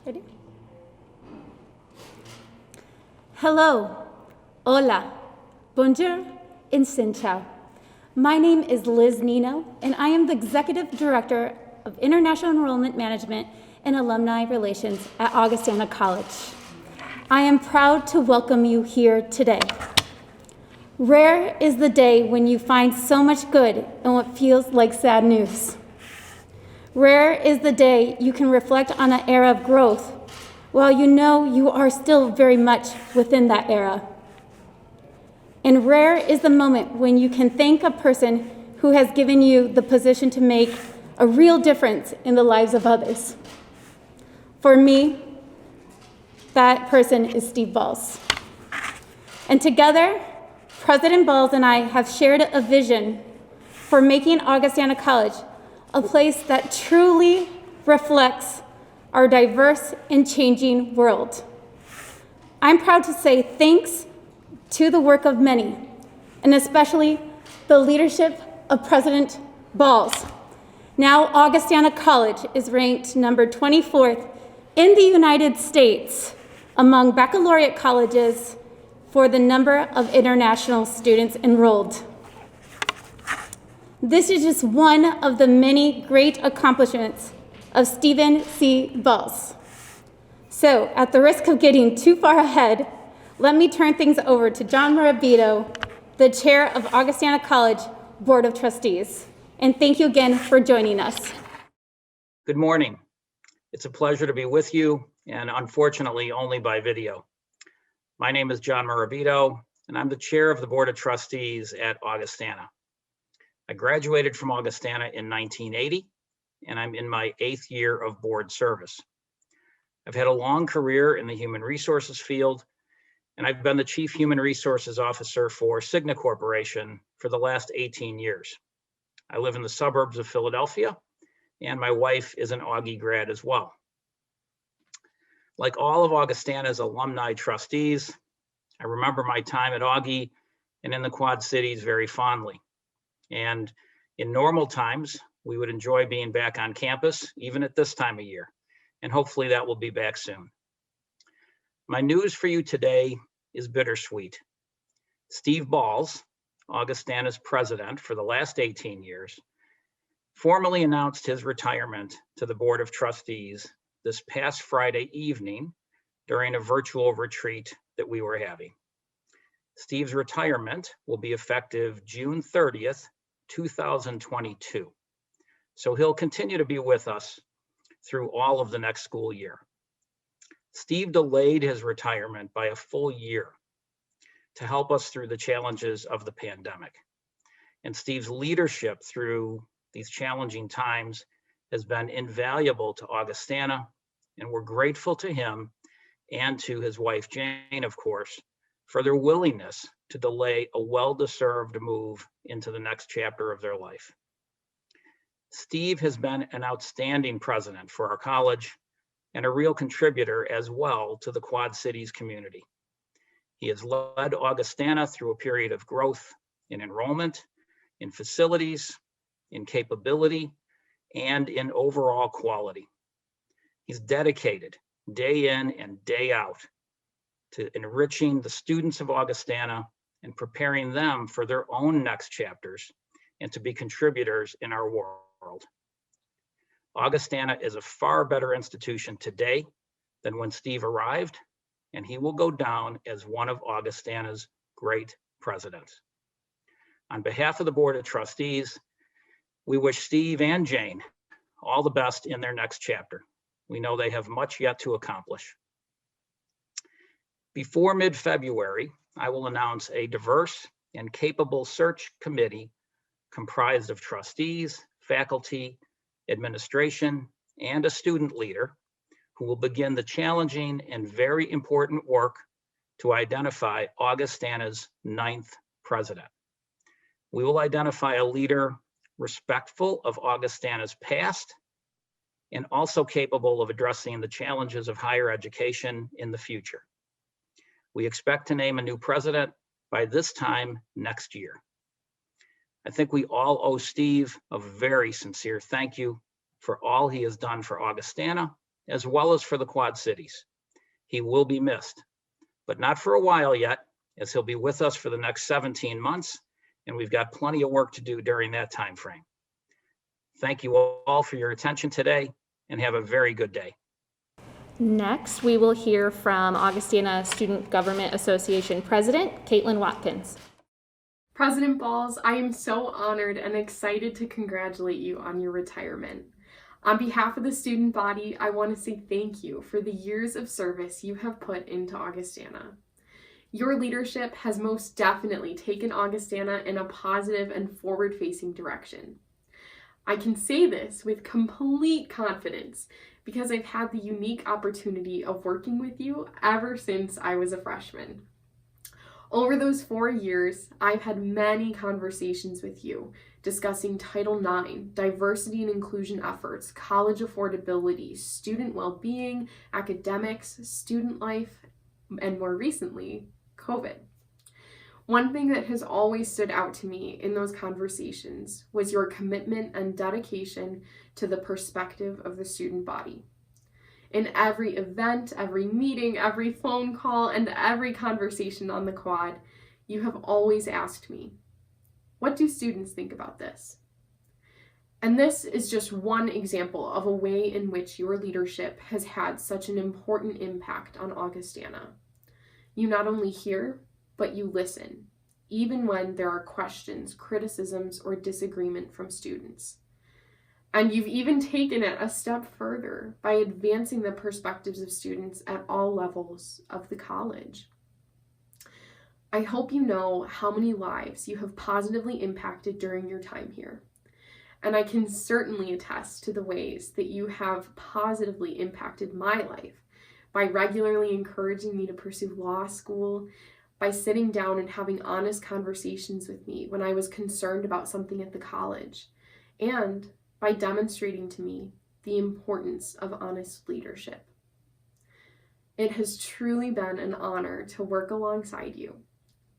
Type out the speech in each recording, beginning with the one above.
Ready? Hello, hola, bonjour, and xin chào. My name is Liz Nino, and I am the Executive Director of International Enrollment Management and Alumni Relations at Augustana College. I am proud to welcome you here today. Rare is the day when you find so much good in what feels like sad news. Rare is the day you can reflect on an era of growth while you know you are still very much within that era. And rare is the moment when you can thank a person who has given you the position to make a real difference in the lives of others. For me, that person is Steve Bahls. And together, President Bahls and I have shared a vision for making Augustana College a place that truly reflects our diverse and changing world. I'm proud to say thanks to the work of many, and especially the leadership of President Bahls. Now Augustana College is ranked number 24th in the United States among baccalaureate colleges for the number of international students enrolled. This is just one of the many great accomplishments of Stephen C. Bahls. So, at the risk of getting too far ahead, let me turn things over to John Morabito, the chair of Augustana College Board of Trustees. And thank you again for joining us. Good morning. It's a pleasure to be with you, and unfortunately only by video. My name is John Morabito, and I'm the chair of the Board of Trustees at Augustana. I graduated from Augustana in 1980, and I'm in my 8th year of board service. I've had a long career in the human resources field, and I've been the Chief Human Resources Officer for Cigna Corporation for the last 18 years. I live in the suburbs of Philadelphia, and my wife is an Augie grad as well. Like all of Augustana's alumni trustees, I remember my time at Augie and in the Quad Cities very fondly. And in normal times, we would enjoy being back on campus, even at this time of year. And hopefully that will be back soon. My news for you today is bittersweet. Steve Bahls, Augustana's president for the last 18 years, formally announced his retirement to the Board of Trustees this past Friday evening during a virtual retreat that we were having. Steve's retirement will be effective June 30th, 2022. So he'll continue to be with us through all of the next school year. Steve delayed his retirement by a full year to help us through the challenges of the pandemic. And Steve's leadership through these challenging times has been invaluable to Augustana, and we're grateful to him and to his wife, Jane, of course, for their willingness to delay a well-deserved move into the next chapter of their life. Steve has been an outstanding president for our college and a real contributor as well to the Quad Cities community. He has led Augustana through a period of growth in enrollment, in facilities, in capability, and in overall quality. He's dedicated day in and day out to enriching the students of Augustana and preparing them for their own next chapters and to be contributors in our world. Augustana is a far better institution today than when Steve arrived, and he will go down as one of Augustana's great presidents. On behalf of the Board of Trustees, we wish Steve and Jane all the best in their next chapter. We know they have much yet to accomplish. Before mid-February, I will announce a diverse and capable search committee comprised of trustees, faculty, administration, and a student leader who will begin the challenging and very important work to identify Augustana's 9th president. We will identify a leader respectful of Augustana's past and also capable of addressing the challenges of higher education in the future. We expect to name a new president by this time next year. I think we all owe Steve a very sincere thank you for all he has done for Augustana as well as for the Quad Cities. He will be missed, but not for a while yet, as he'll be with us for the next 17 months, and we've got plenty of work to do during that time frame. Thank you all for your attention today, and have a very good day. Next, we will hear from Augustana Student Government Association President, Caitlin Watkins. President Bahls, I am so honored and excited to congratulate you on your retirement. On behalf of the student body, I want to say thank you for the years of service you have put into Augustana. Your leadership has most definitely taken Augustana in a positive and forward-facing direction. I can say this with complete confidence because I've had the unique opportunity of working with you ever since I was a freshman. Over those 4 years, I've had many conversations with you discussing Title IX, diversity and inclusion efforts, college affordability, student well-being, academics, student life, and more recently, COVID. One thing that has always stood out to me in those conversations was your commitment and dedication to the perspective of the student body. In every event, every meeting, every phone call, and every conversation on the quad, you have always asked me, what do students think about this? And this is just one example of a way in which your leadership has had such an important impact on Augustana. You not only hear, but you listen, even when there are questions, criticisms, or disagreement from students. And you've even taken it a step further by advancing the perspectives of students at all levels of the college. I hope you know how many lives you have positively impacted during your time here. And I can certainly attest to the ways that you have positively impacted my life by regularly encouraging me to pursue law school, by sitting down and having honest conversations with me when I was concerned about something at the college, and by demonstrating to me the importance of honest leadership. It has truly been an honor to work alongside you.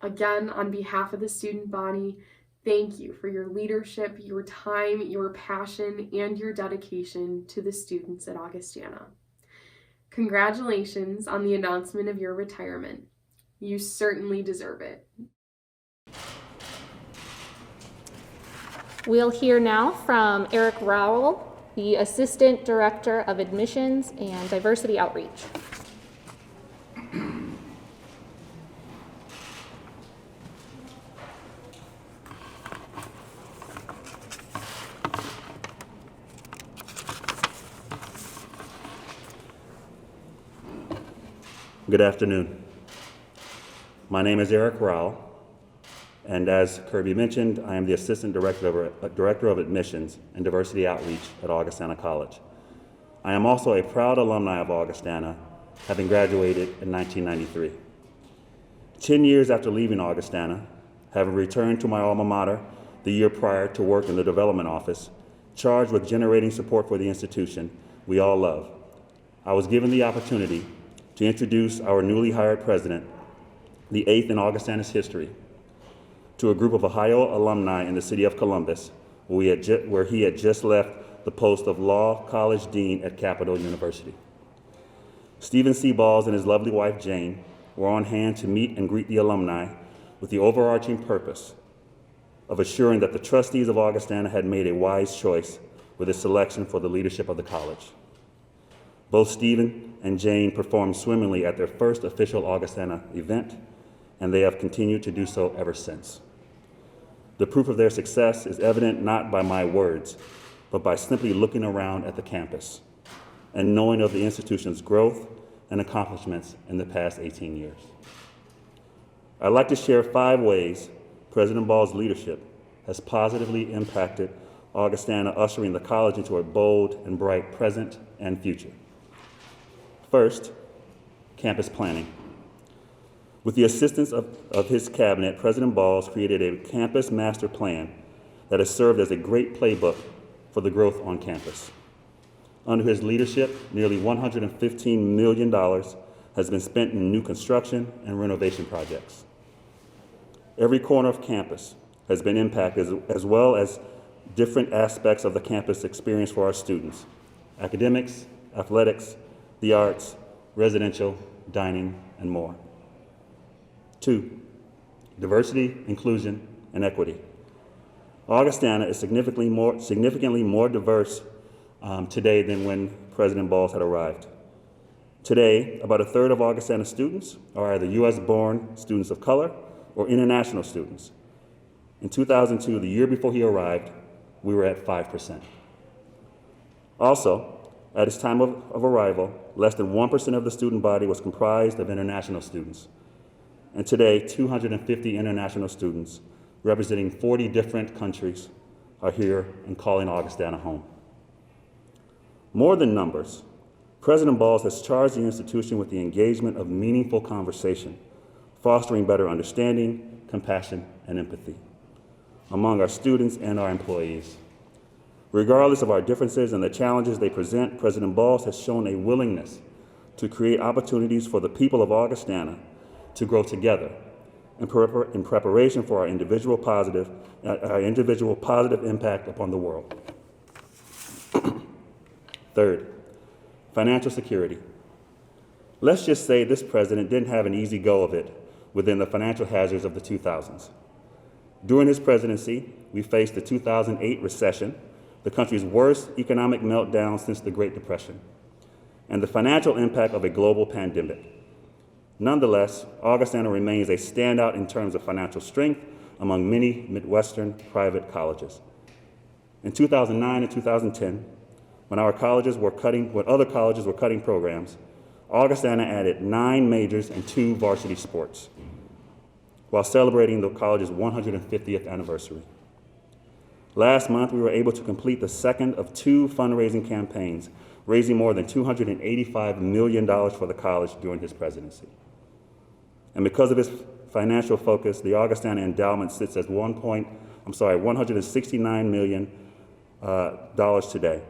Again, on behalf of the student body, thank you for your leadership, your time, your passion, and your dedication to the students at Augustana. Congratulations on the announcement of your retirement. You certainly deserve it. We'll hear now from Eric Rowell, the Assistant Director of Admissions and Diversity Outreach. Good afternoon. My name is Eric Rowell, and as Kirby mentioned, I am the Assistant Director of Admissions and Diversity Outreach at Augustana College. I am also a proud alumni of Augustana, having graduated in 1993. 10 years after leaving Augustana, having returned to my alma mater the year prior to work in the development office, charged with generating support for the institution we all love, I was given the opportunity to introduce our newly hired president, the 8th in Augustana's history, to a group of Ohio alumni in the city of Columbus, where he had just left the post of Law College Dean at Capital University. Steve Bahls and his lovely wife, Jane, were on hand to meet and greet the alumni with the overarching purpose of assuring that the trustees of Augustana had made a wise choice with his selection for the leadership of the college. Both Stephen and Jane performed swimmingly at their first official Augustana event, and they have continued to do so ever since. The proof of their success is evident not by my words, but by simply looking around at the campus and knowing of the institution's growth and accomplishments in the past 18 years. I'd like to share 5 ways President Bahls' leadership has positively impacted Augustana, ushering the college into a bold and bright present and future. First, campus planning. With the assistance of his cabinet, President Bahls created a campus master plan that has served as a great playbook for the growth on campus. Under his leadership, nearly $115 million has been spent in new construction and renovation projects. Every corner of campus has been impacted, as well as different aspects of the campus experience for our students: academics, athletics, the arts, residential, dining, and more. 2, diversity, inclusion, and equity. Augustana is significantly more diverse today than when President Bahls had arrived. Today, about a third of Augustana students are either US-born students of color or international students. In 2002, the year before he arrived, we were at 5%. Also, at his time of arrival, less than 1% of the student body was comprised of international students. And today, 250 international students representing 40 different countries are here and calling Augustana home. More than numbers, President Bahls has charged the institution with the engagement of meaningful conversation, fostering better understanding, compassion, and empathy among our students and our employees. Regardless of our differences and the challenges they present, President Bahls has shown a willingness to create opportunities for the people of Augustana to grow together in preparation for our individual positive impact upon the world. Third, financial security. Let's just say this president didn't have an easy go of it within the financial hazards of the 2000s. During his presidency, we faced the 2008 recession, the country's worst economic meltdown since the Great Depression, and the financial impact of a global pandemic. Nonetheless, Augustana remains a standout in terms of financial strength among many Midwestern private colleges. In 2009 and 2010, when other colleges were cutting programs, Augustana added 9 majors and 2 varsity sports, while celebrating the college's 150th anniversary. Last month, we were able to complete the second of 2 fundraising campaigns, raising more than $285 million for the college during his presidency. And because of his financial focus, the Augustana Endowment sits at $169 million today.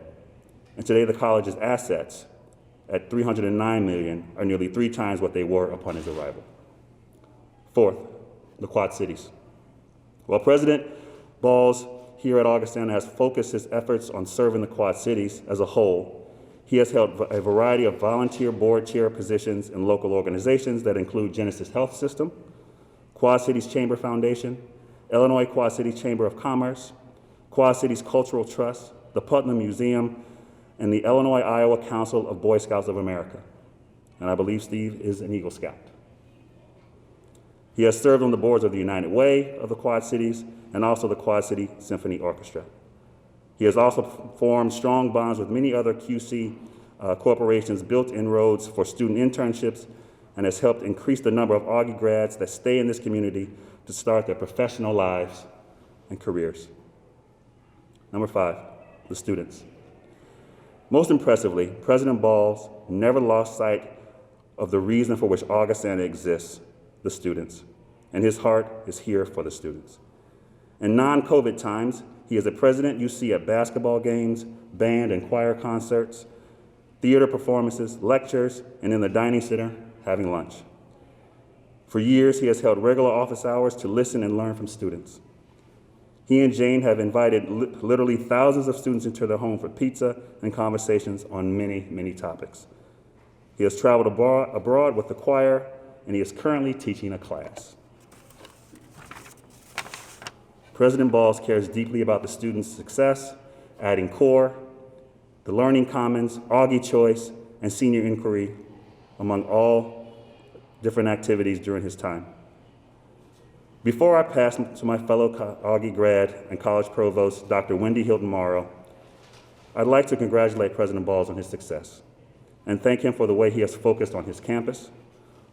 And today, the college's assets at $309 million are nearly 3 times what they were upon his arrival. Fourth, the Quad Cities. While President Bahls here at Augustana has focused his efforts on serving the Quad Cities as a whole, he has held a variety of volunteer board chair positions in local organizations that include Genesis Health System, Quad Cities Chamber Foundation, Illinois Quad Cities Chamber of Commerce, Quad Cities Cultural Trust, the Putnam Museum, and the Illinois-Iowa Council of Boy Scouts of America. And I believe Steve is an Eagle Scout. He has served on the boards of the United Way of the Quad Cities and also the Quad City Symphony Orchestra. He has also formed strong bonds with many other QC corporations, built inroads for student internships, and has helped increase the number of Augie grads that stay in this community to start their professional lives and careers. Number 5, the students. Most impressively, President Bahls never lost sight of the reason for which Augustana exists, the students, and his heart is here for the students. In non-COVID times, he is a president you see at basketball games, band and choir concerts, theater performances, lectures, and in the dining center having lunch. For years, he has held regular office hours to listen and learn from students. He and Jane have invited literally thousands of students into their home for pizza and conversations on many, many topics. He has traveled abroad with the choir, and he is currently teaching a class. President Bahls cares deeply about the students' success, adding core, the Learning Commons, Augie Choice, and Senior Inquiry among all different activities during his time. Before I pass to my fellow Augie grad and college provost, Dr. Wendy Hilton Morrow, I'd like to congratulate President Bahls on his success and thank him for the way he has focused on his campus,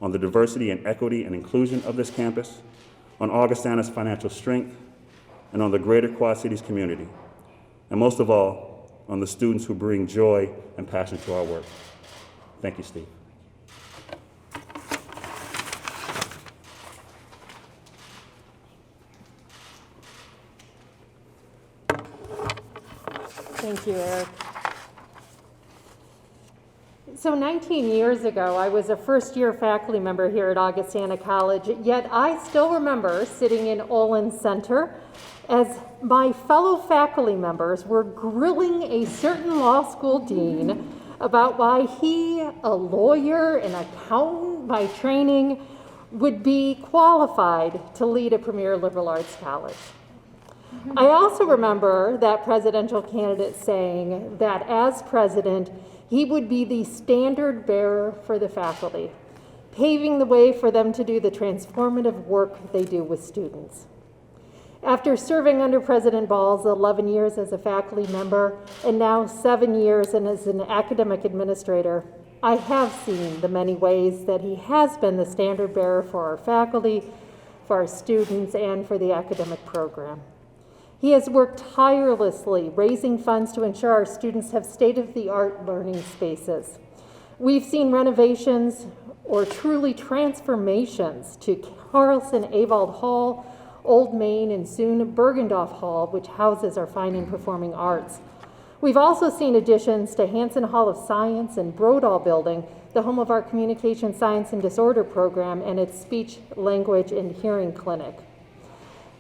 on the diversity and equity and inclusion of this campus, on Augustana's financial strength, and on the greater Quad Cities community, and most of all, on the students who bring joy and passion to our work. Thank you, Steve. Thank you, Eric. So 19 years ago, I was a first-year faculty member here at Augustana College, yet I still remember sitting in Olin Center as my fellow faculty members were grilling a certain law school dean about why he, a lawyer, an accountant by training, would be qualified to lead a premier liberal arts college. I also remember that presidential candidate saying that as president, he would be the standard bearer for the faculty, paving the way for them to do the transformative work they do with students. After serving under President Bahls 11 years as a faculty member and now 7 years as an academic administrator, I have seen the many ways that he has been the standard bearer for our faculty, for our students, and for the academic program. He has worked tirelessly raising funds to ensure our students have state-of-the-art learning spaces. We've seen renovations or truly transformations to Carlson Avald Hall, Old Main, and soon Bergendorf Hall, which houses our fine and performing arts. We've also seen additions to Hanson Hall of Science and Brodall Building, the home of our Communication Science and Disorder program and its speech, language, and hearing clinic.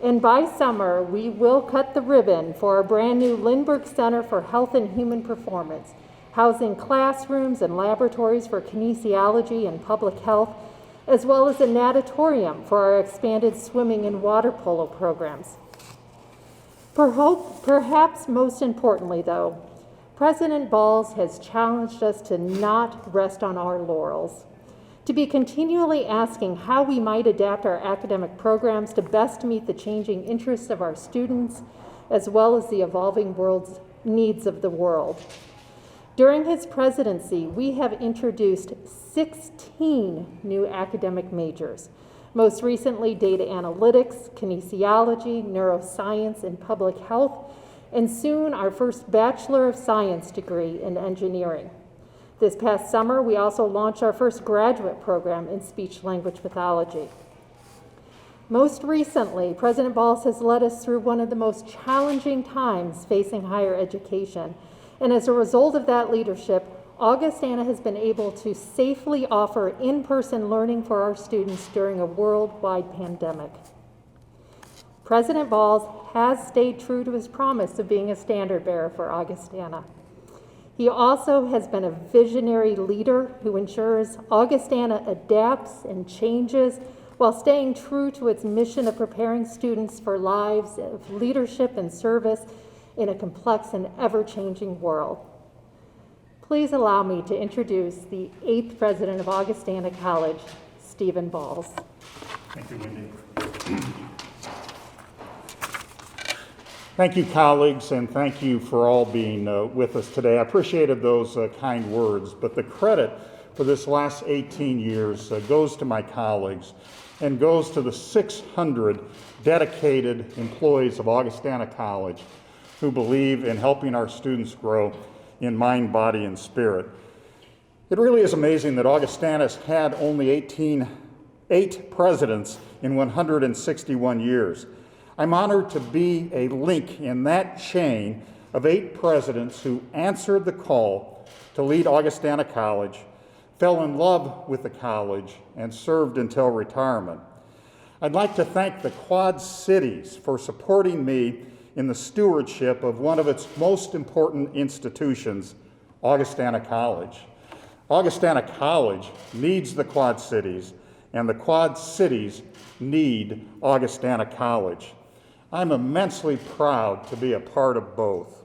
And by summer, we will cut the ribbon for our brand new Lindbergh Center for Health and Human Performance, housing classrooms and laboratories for kinesiology and public health, as well as a natatorium for our expanded swimming and water polo programs. Perhaps most importantly, though, President Bahls has challenged us to not rest on our laurels, to be continually asking how we might adapt our academic programs to best meet the changing interests of our students, as well as the evolving world's needs of the world. During his presidency, we have introduced 16 new academic majors, most recently data analytics, kinesiology, neuroscience, and public health, and soon our first Bachelor of Science degree in engineering. This past summer, we also launched our first graduate program in speech-language pathology. Most recently, President Bahls has led us through one of the most challenging times facing higher education, and as a result of that leadership, Augustana has been able to safely offer in-person learning for our students during a worldwide pandemic. President Bahls has stayed true to his promise of being a standard bearer for Augustana. He also has been a visionary leader who ensures Augustana adapts and changes while staying true to its mission of preparing students for lives of leadership and service in a complex and ever-changing world. Please allow me to introduce the 8th president of Augustana College, Steve Bahls. Thank you, Wendy. Thank you, colleagues, and thank you for all being with us today. I appreciated those kind words, but the credit for this last 18 years goes to my colleagues and goes to the 600 dedicated employees of Augustana College who believe in helping our students grow in mind, body, and spirit. It really is amazing that Augustana's had only 8 presidents in 161 years. I'm honored to be a link in that chain of 8 presidents who answered the call to lead Augustana College, fell in love with the college, and served until retirement. I'd like to thank the Quad Cities for supporting me in the stewardship of one of its most important institutions, Augustana College. Augustana College needs the Quad Cities, and the Quad Cities need Augustana College. I'm immensely proud to be a part of both.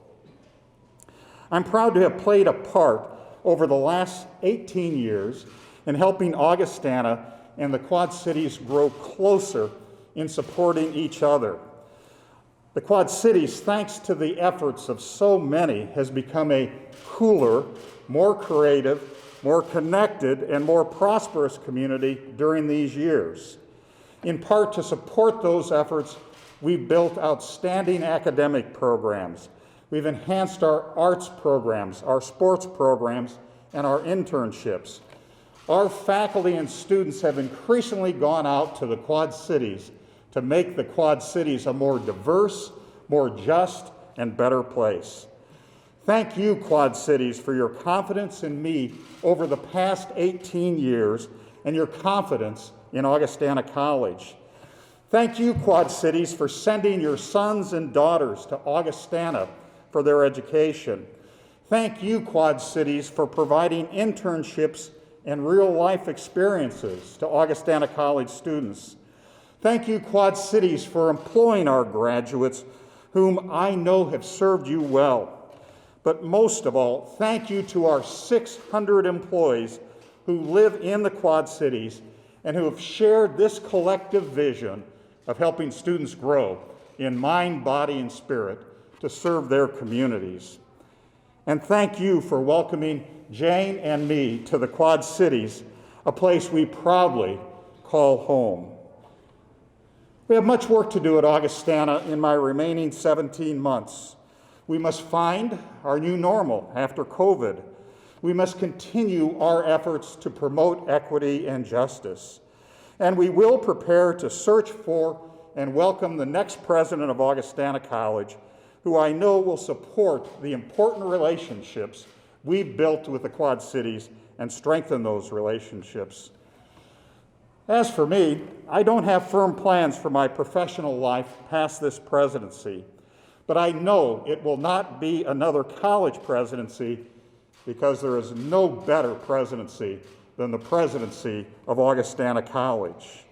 I'm proud to have played a part over the last 18 years in helping Augustana and the Quad Cities grow closer in supporting each other. The Quad Cities, thanks to the efforts of so many, has become a cooler, more creative, more connected, and more prosperous community during these years. In part to support those efforts, we've built outstanding academic programs. We've enhanced our arts programs, our sports programs, and our internships. Our faculty and students have increasingly gone out to the Quad Cities to make the Quad Cities a more diverse, more just, and better place. Thank you, Quad Cities, for your confidence in me over the past 18 years and your confidence in Augustana College. Thank you, Quad Cities, for sending your sons and daughters to Augustana for their education. Thank you, Quad Cities, for providing internships and real-life experiences to Augustana College students. Thank you, Quad Cities, for employing our graduates, whom I know have served you well. But most of all, thank you to our 600 employees who live in the Quad Cities and who have shared this collective vision of helping students grow in mind, body, and spirit to serve their communities. And thank you for welcoming Jane and me to the Quad Cities, a place we proudly call home. We have much work to do at Augustana in my remaining 17 months. We must find our new normal after COVID. We must continue our efforts to promote equity and justice. And we will prepare to search for and welcome the next president of Augustana College, who I know will support the important relationships we've built with the Quad Cities and strengthen those relationships. As for me, I don't have firm plans for my professional life past this presidency, but I know it will not be another college presidency because there is no better presidency than the presidency of Augustana College.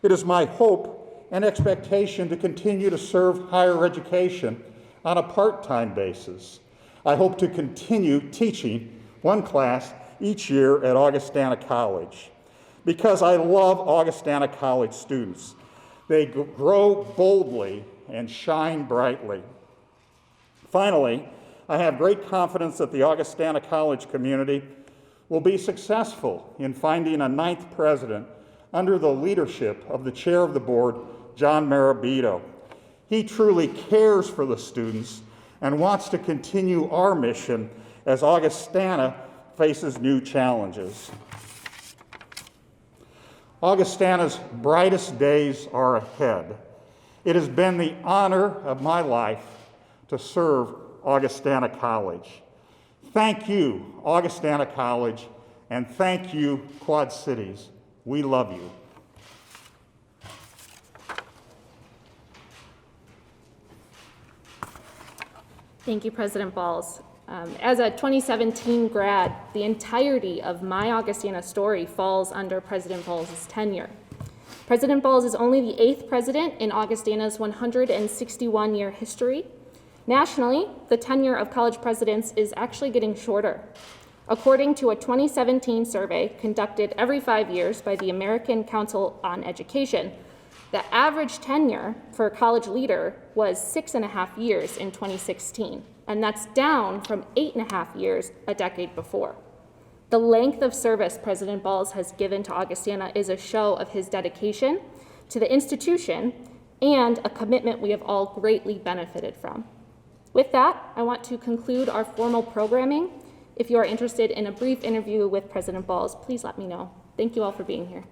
It is my hope and expectation to continue to serve higher education on a part-time basis. I hope to continue teaching one class each year at Augustana College because I love Augustana College students. They grow boldly and shine brightly. Finally, I have great confidence that the Augustana College community will be successful in finding a 9th president under the leadership of the chair of the board, John Marabito. He truly cares for the students and wants to continue our mission as Augustana faces new challenges. Augustana's brightest days are ahead. It has been the honor of my life to serve Augustana College. Thank you, Augustana College, and thank you, Quad Cities. We love you. Thank you, President Bahls. As a 2017 grad, the entirety of my Augustana story falls under President Bahls' tenure. President Bahls is only the 8th president in Augustana's 161-year history. Nationally, the tenure of college presidents is actually getting shorter. According to a 2017 survey conducted every 5 years by the American Council on Education, the average tenure for a college leader was 6.5 years in 2016, and that's down from 8.5 years a decade before. The length of service President Bahls has given to Augustana is a show of his dedication to the institution and a commitment we have all greatly benefited from. With that, I want to conclude our formal programming. If you are interested in a brief interview with President Bahls, please let me know. Thank you all for being here.